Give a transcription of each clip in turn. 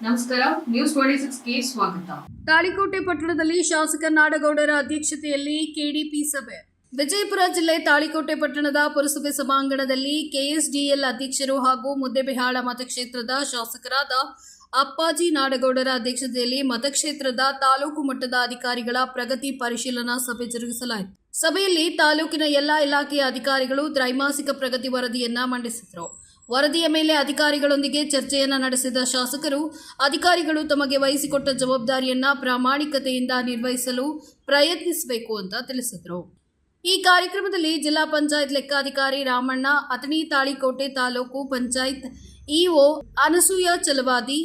ನಮಸ್ಕಾರ, ನ್ಯೂಸ್ 26ಗೆ ಸ್ವಾಗತ. ತಾಳಿಕೋಟೆ ಪಟ್ಟಣದಲ್ಲಿ ಶಾಸಕ ನಾಡಗೌಡರ ಅಧ್ಯಕ್ಷತೆಯಲ್ಲಿ ಕೆಡಿಪಿ ಸಭೆ. ವಿಜಯಪುರ ಜಿಲ್ಲೆ ತಾಳಿಕೋಟೆ ಪಟ್ಟಣದ ಪುರಸಭೆ ಸಭಾಂಗಣದಲ್ಲಿ ಕೆಎಸ್ಡಿಎಲ್ ಅಧ್ಯಕ್ಷರು ಹಾಗೂ ಮುದ್ದೇಬಿಹಾಳ ಮತಕ್ಷೇತ್ರದ ಶಾಸಕರಾದ ಅಪ್ಪಾಜಿ ನಾಡಗೌಡರ ಅಧ್ಯಕ್ಷತೆಯಲ್ಲಿ ಮತಕ್ಷೇತ್ರದ ತಾಲೂಕು ಮಟ್ಟದ ಅಧಿಕಾರಿಗಳ ಪ್ರಗತಿ ಪರಿಶೀಲನಾ ಸಭೆ ಜರುಗಿಸಲಾಯಿತು. ಸಭೆಯಲ್ಲಿ ತಾಲೂಕಿನ ಎಲ್ಲಾ ಇಲಾಖೆಯ ಅಧಿಕಾರಿಗಳು ತ್ರೈಮಾಸಿಕ ಪ್ರಗತಿ ವರದಿಯನ್ನ ಮಂಡಿಸಿದರು. ವರದಿಯ ಮೇಲೆ ಅಧಿಕಾರಿಗಳೊಂದಿಗೆ ಚರ್ಚೆಯನ್ನ ನಡೆಸಿದ ಶಾಸಕರು, ಅಧಿಕಾರಿಗಳು ತಮಗೆ ವಹಿಸಿಕೊಟ್ಟ ಜವಾಬ್ದಾರಿಯನ್ನ ಪ್ರಾಮಾಣಿಕತೆಯಿಂದ ನಿರ್ವಹಿಸಲು ಪ್ರಯತ್ನಿಸಬೇಕು ಅಂತ ತಿಳಿಸಿದರು. ಈ ಕಾರ್ಯಕ್ರಮದಲ್ಲಿ ಜಿಲ್ಲಾ ಪಂಚಾಯತ್ ಲೆಕ್ಕಾಧಿಕಾರಿ Ramanna, Athani Talikote taluk panchayat EO Anasuya Chalavadi,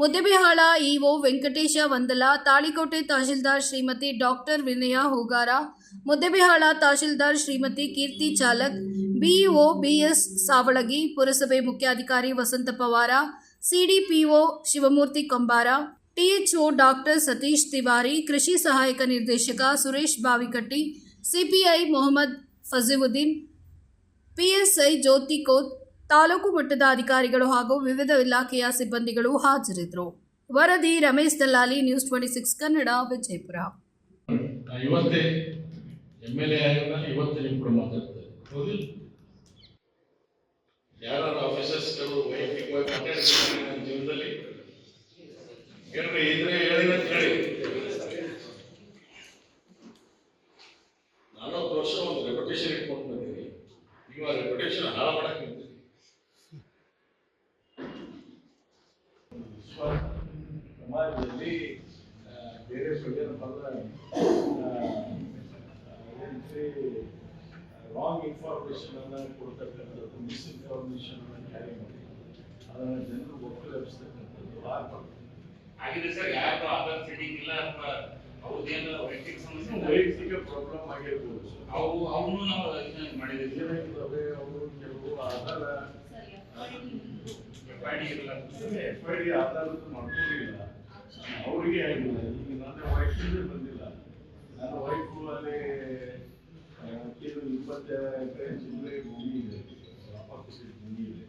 Muddebihal EO Venkatesh Vandala, Talikote tahsildar Shrimati doctor Vinaya Hogara, Muddebihal tahsildar Shrimati Keerthi Chalak, BEO BS Savalagi, ಪುರಸಭೆ ಮುಖ್ಯಾಧಿಕಾರಿ Vasant Pawar, CDPO Shivamurthy Kombar, THO doctor Satish Tiwari, ಕೃಷಿ ಸಹಾಯಕ ನಿರ್ದೇಶಕ ಸುರೇಶ್ ಬಾವಿಕಟ್ಟಿ, ಸಿಪಿಐ ಮೊಹಮ್ಮದ್ ಫಜೀವುದ್ದೀನ್, ಪಿಎಸ್ಐ ಜ್ಯೋತಿ ಕೋತ್, ತಾಲೂಕು ಮಟ್ಟದ ಅಧಿಕಾರಿಗಳು ಹಾಗೂ ವಿವಿಧ ಇಲಾಖೆಯ ಸಿಬ್ಬಂದಿಗಳು ಹಾಜರಿದ್ದರು. ವರದಿ ರಮೇಶ್ ದಲ್ಲಾಲಿ, ನ್ಯೂಸ್ 26 ಕನ್ನಡ, ವಿಜಯಪುರ. ಇವತ್ತೇ MLA ಆಗಿಲ್ಲ, ಇವತ್ತೇ ನೀವು ಕೂಡ ಮಾತಾಡ್ತಾರೆ. ಹೌದಿಲ್ಲ? ಯಾರು ಆಫೀಸರ್ಸ್ಗಳು ವೈಯಕ್ತಿಕವಾಗಿ ಮಾತಾಡ್ತಾರೆ ನನ್ನ ಜೀವನದಲ್ಲಿ ಹೇಳ್ರಿ, ಇದ್ರೆ ಹೇಳಿದಂತ ಹೇಳಿ. 40 ವರ್ಷ ಒಂದು ರೆಪ್ಯುಟೇಷನ್ ಇಟ್ಕೊಂಡು ಬಂದಿರಿ. ನೀವು ಆ ರೆಪ್ಯುಟೇಷನ್ ಹಾಳು ಮಾಡಕ್ಕೆ ನಿಂತೀರಿ. ಸಮಾಜದಲ್ಲಿ ಬೇರೆ ರಾಂಗ್ ಇನ್ಫಾರ್ಮೇಶನ್ ಅನ್ನ ಕೊಡ್ತಕ್ಕಂಥದ್ದು, ಮಿಸ್ಇನ್ಫಾರ್ಮೇಶನ್ ಅನ್ನ ಕ್ಯಾರಿ ಮಾಡಿ ಅದನ್ನ ಜನರು ಒಕ್ಕಲೆಬ್ಸ್ತಕ್ಕಂಥದ್ದು ಆಗಿದೆ ಸರ್. ಯಾರು ಆಧಾರ್ ಸೆಟ್ಟಿಂಗ್ ಇಲ್ಲ ಅಥವಾ ಅವ್ರದ್ದೇನು ವೈಯಕ್ತಿಕ ಸಮಸ್ಯೆ, ವೈಯಕ್ತಿಕ ಪ್ರಾಬ್ಲಮ್ ಆಗಿರ್ಬೋದು. ಅವನು ನಾವು ಮಾಡಿದ್ದೀವಿ. ಏನಾಗ್ತವೆ, ಅವರು ಕೆಲವು ಆಧಾರ FID ಆಧಾರದ ಮಾಡ್ಕೊಂಡಿಲ್ಲ, ಅವರಿಗೆ ಆಗಿಲ್ಲ. ಈಗ ನನ್ನ ವೈಫಿಂದ ಬಂದಿಲ್ಲ. ನನ್ನ ವೈಫು ಅಲ್ಲಿ 20 ಎಕರೆ ಜಿಲ್ಲೆ ಭೂಮಿ ಇದೆ, ಆಪೋಸಿಟ್ ಭೂಮಿ ಇದೆ.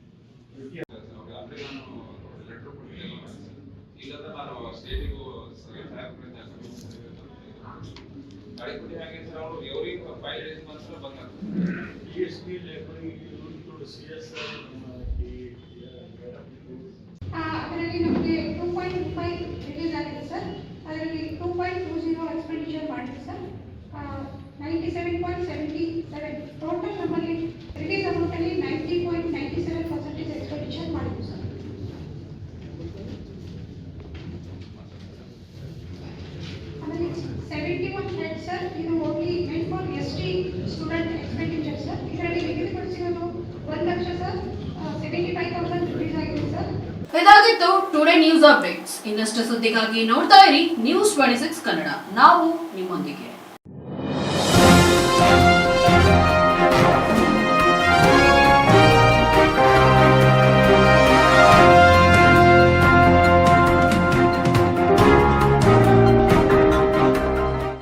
ಈಗ ನಾನು ಸ್ಟೇಟಿಗೂ ತಾಳಿಕೋಟೆ ಹಾಗೆ ಸರ್, ಅವರು ಎವ್ರಿಗೆ 5 days ಮಾತ್ರ ಬಂದಾಗ PhD ಲೇಬರಿಗೆ CSR ಅದರಲ್ಲಿ ನಮಗೆ 2.5 ರಿಲೀಸ್ ಆಗಿದೆ ಸರ್. ಅದರಲ್ಲಿ 2.20 ಎಕ್ಸ್ಪೆಂಡಿಚರ್ ಮಾಡಿದೆ ಸರ್. 97.77 ಟೋಟಲ್ ನಮ್ಮಲ್ಲಿ ರಿಲೀಸ್ ಅಮೌಂಟಲ್ಲಿ 90.97% ಎಕ್ಸ್ಪೆಂಡಿಚರ್ ಮಾಡಿದ್ವಿ ಸರ್. ಆಮೇಲೆ 71 ಹೆಡ್ ಸರ್, ಇದು only meant for ST student expenditure sir. ಇದರಲ್ಲಿ ನಿಗದಿಪಡಿಸಿರೋದು 1 ಲಕ್ಷ ಸರ್, 75,000 ರಿಲೀಸ್ ಆಗಿದೆ ಸರ್. ಇದಾಗಿತ್ತು ಟುಡೇ ನ್ಯೂಸ್ ಅಪ್ಡೇಟ್ಸ್. ಇನ್ನಷ್ಟು ಸುದ್ದಿಗಾಗಿ ನೋಡ್ತಾ ಇರಿ ನ್ಯೂಸ್ 26 ಕನ್ನಡ. ನಾವು ನಿಮ್ಮೊಂದಿಗೆ.